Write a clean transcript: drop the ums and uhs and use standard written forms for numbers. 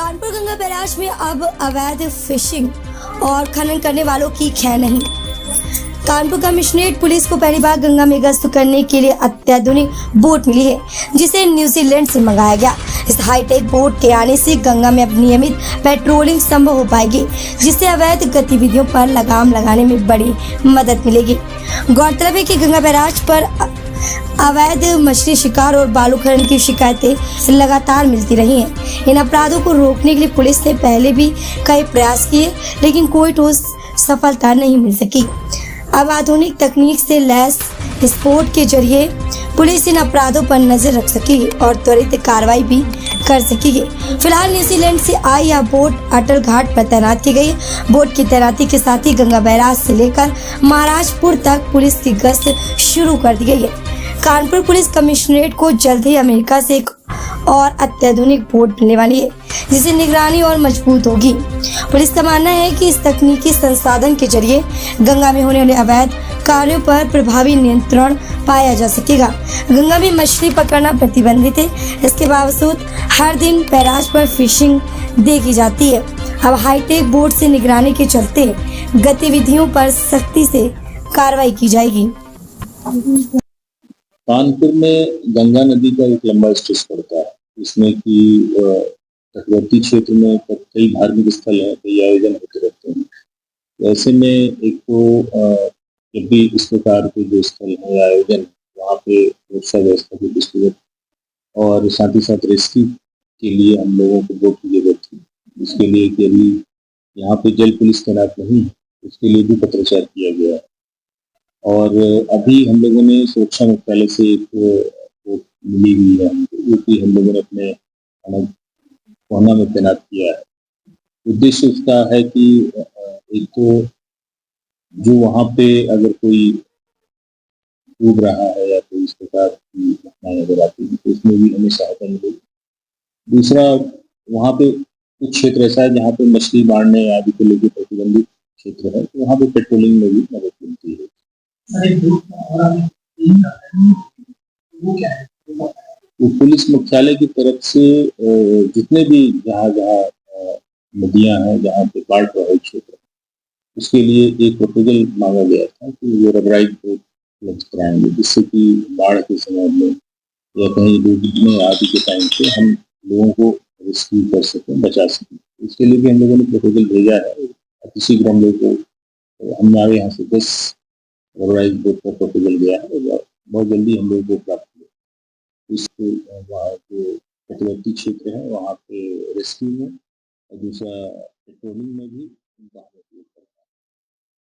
Kanpur Ganga barrage में अब अवैध फिशिंग और खनन करने वालों की खैर नहीं। कानपुर कमिश्नरेट पुलिस को पहली बार गंगा में गश्त करने के लिए अत्याधुनिक बोट मिली है, जिसे न्यूजीलैंड से मंगाया गया। इस हाईटेक बोट के आने से गंगा में अब नियमित पेट्रोलिंग संभव हो पाएगी, जिससे अवैध गतिविधियों पर लगाम लगाने में बड़ी मदद मिलेगी। गौरतलब है कि गंगा बैराज पर अवैध मछली शिकार और बालू खनन की शिकायतें लगातार मिलती रही हैं। इन अपराधों को रोकने के लिए पुलिस ने पहले भी कई प्रयास किए, लेकिन कोई ठोस सफलता नहीं मिल सकी। अब आधुनिक तकनीक से लैस इस बोट के जरिए पुलिस इन अपराधों पर नजर रख सकेगी और त्वरित कार्रवाई भी कर सकेगी। फिलहाल न्यूजीलैंड से आई यह बोट अटल घाट पर तैनात की गई। बोट की तैनाती के साथ ही गंगा बैराज से लेकर महाराजपुर तक पुलिस की गश्त शुरू कर दी गई है। कानपुर पुलिस कमिश्नरेट को जल्द ही अमेरिका से एक और अत्याधुनिक बोट मिलने वाली है, जिससे निगरानी और मजबूत होगी। पुलिस का मानना है कि इस तकनीकी संसाधन के जरिए गंगा में होने वाले अवैध कार्यों पर प्रभावी नियंत्रण पाया जा सकेगा। गंगा में मछली पकड़ना प्रतिबंधित है, इसके बावजूद हर दिन बैराज पर फिशिंग देखी जाती है। अब हाईटेक बोट से निगरानी के चलते गतिविधियों पर सख्ती से कार्रवाई की जाएगी। कानपुर में गंगा नदी का एक लंबा स्ट्रेच पड़ता है, जिसमें कि तटवर्ती क्षेत्र में कई धार्मिक स्थल हैं, कई आयोजन होते रहते हैं। ऐसे में एक तो जब भी इस प्रकार के जो स्थल है या आयोजन, वहाँ पे सुरक्षा व्यवस्था की दृष्टिगत और साथ ही साथ रेस्क्यू के लिए हम लोगों को बोट की जरूरत थी। इसके लिए कि अभी यहाँ पे जल पुलिस तैनात नहीं है, उसके लिए भी पत्राचार किया गया है। और अभी हम लोगों ने सुरक्षा मुख्यालय से एक बोट मिली हुई है, जो कि हम लोगों ने अपने कोना में तैनात किया है। उद्देश्य उसका है कि एक तो जो वहाँ पे अगर कोई डूब रहा है या कोई इस प्रकार की घटनाएं अगर आती है तो उसमें भी हमें सहायता मिलेगी। दूसरा, वहाँ पे कुछ क्षेत्र ऐसा है जहाँ पे मछली मारने आदि को लेकर प्रतिबंधित क्षेत्र है, तो वहाँ पे पेट्रोलिंग में भी मदद मिलती है। तो पुलिस मुख्यालय की तरफ से जितने भी जहाँ नदियां हैं, जहाँ पे बाढ़ प्रभावित क्षेत्र, उसके लिए एक प्रपोजल मांगा गया था कि वो रबराइज बोट उपलब्ध कराएंगे, जिससे कि बाढ़ के समय में या कहीं डूबने आदि के टाइम पे हम लोगों को रेस्क्यू कर सकें, बचा सकें। इसके लिए भी हम लोगों ने प्रपोजल भेजा है। अतिशीघ्र हम लोग को हमारे यहाँ से 10 रबराइज बोट का प्रपोजल गया है और बहुत जल्दी हम लोग को प्राप्त हुआ। इसको वहाँ जो तटवर्ती क्षेत्र है वहाँ पे रेस्क्यू में और दूसरा पेट्रोलिंग में भी